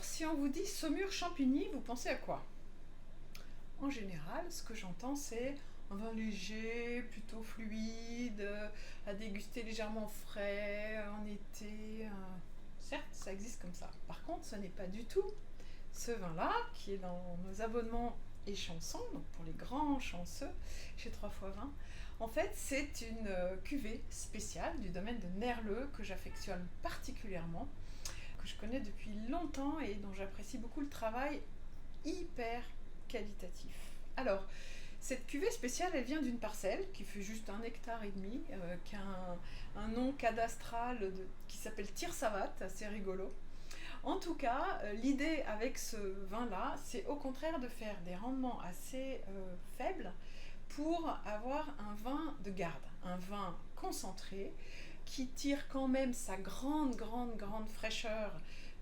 Alors, si on vous dit Saumur Champigny, vous pensez à quoi? En général, ce que j'entends, c'est un vin léger, plutôt fluide, à déguster légèrement frais, en été. Certes, ça existe comme ça. Par contre, ce n'est pas du tout ce vin-là, qui est dans nos abonnements et chansons, donc pour les grands chanceux, chez 3 fois 20. En fait, c'est une cuvée spéciale du domaine de Nerleux que j'affectionne particulièrement, que je connais depuis longtemps et dont j'apprécie beaucoup le travail hyper qualitatif. Alors, cette cuvée spéciale, elle vient d'une parcelle qui fait juste 1,5 hectare, qui a un nom cadastral qui s'appelle Tire-Savate, assez rigolo. En tout cas, l'idée avec ce vin-là, c'est au contraire de faire des rendements assez faibles pour avoir un vin de garde, un vin concentré qui tire quand même sa grande fraîcheur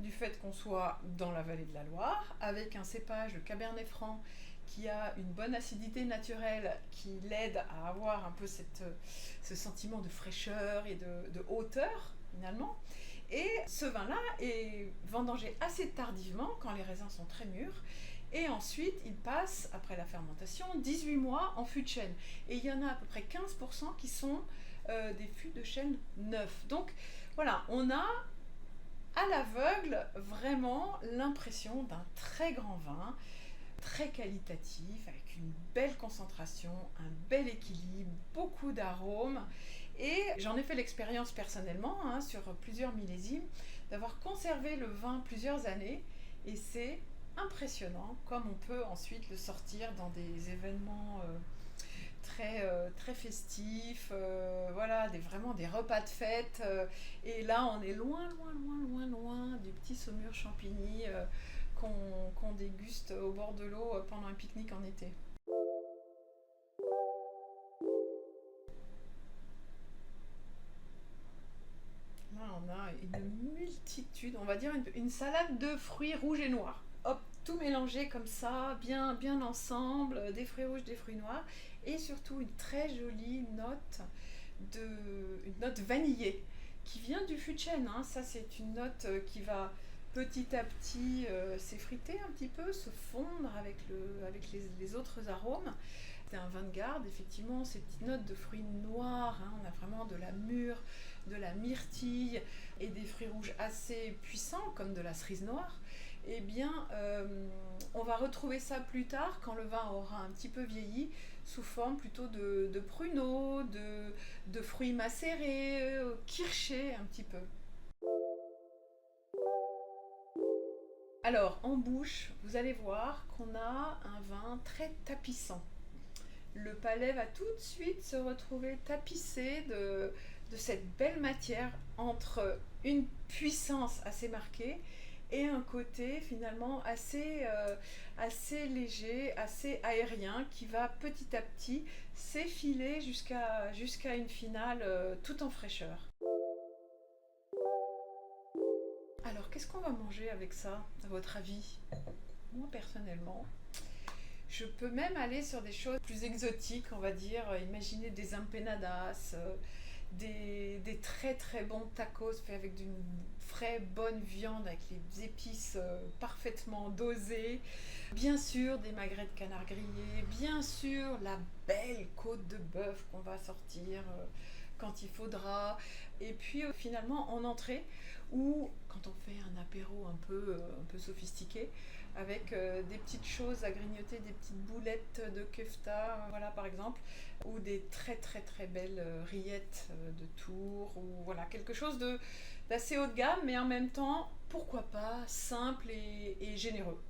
du fait qu'on soit dans la vallée de la Loire, avec un cépage, le Cabernet Franc, qui a une bonne acidité naturelle qui l'aide à avoir un peu ce sentiment de fraîcheur et de hauteur finalement. Et ce vin-là est vendangé assez tardivement quand les raisins sont très mûrs. Et ensuite, il passe, après la fermentation, 18 mois en fût de chêne. Et il y en a à peu près 15% qui sont des fûts de chêne neufs. Donc voilà, on a à l'aveugle vraiment l'impression d'un très grand vin, très qualitatif, avec une belle concentration, un bel équilibre, beaucoup d'arômes. Et j'en ai fait l'expérience personnellement, sur plusieurs millésimes, d'avoir conservé le vin plusieurs années. Et c'est impressionnant comme on peut ensuite le sortir dans des événements très festifs, voilà, vraiment des repas de fête. Et là, on est loin du petit Saumur Champigny qu'on déguste au bord de l'eau pendant un pique-nique en été. Là, on a une multitude, on va dire une salade de fruits rouges et noirs. Hop, tout mélangé comme ça, bien ensemble, des fruits rouges, des fruits noirs, et surtout une très jolie une note vanillée qui vient du fût de chêne. Ça, c'est une note qui va petit à petit s'effriter un petit peu, se fondre avec les autres arômes. C'est un vin de garde, effectivement, ces petites notes de fruits noirs, on a vraiment de la mûre, de la myrtille et des fruits rouges assez puissants, comme de la cerise noire. Eh bien, on va retrouver ça plus tard, quand le vin aura un petit peu vieilli, sous forme plutôt de pruneaux, de fruits macérés, kirschés un petit peu. Alors, en bouche, vous allez voir qu'on a un vin très tapissant. Le palais va tout de suite se retrouver tapissé de cette belle matière entre une puissance assez marquée et un côté finalement assez léger, assez aérien qui va petit à petit s'effiler jusqu'à une finale tout en fraîcheur. Alors, qu'est-ce qu'on va manger avec ça, à votre avis? Moi, personnellement, je peux même aller sur des choses plus exotiques, on va dire. Imaginer des empanadas, des très bons tacos faits avec d'une vraie bonne viande, avec les épices parfaitement dosées. Bien sûr, des magrets de canard grillé. Bien sûr, la belle côte de bœuf qu'on va sortir quand il faudra. Et puis finalement, en entrée, ou quand on fait un apéro un peu sophistiqué, avec des petites choses à grignoter, des petites boulettes de kefta, voilà par exemple, ou des très belles rillettes de Tours, ou voilà quelque chose d'assez haut de gamme, mais en même temps, pourquoi pas, simple et généreux.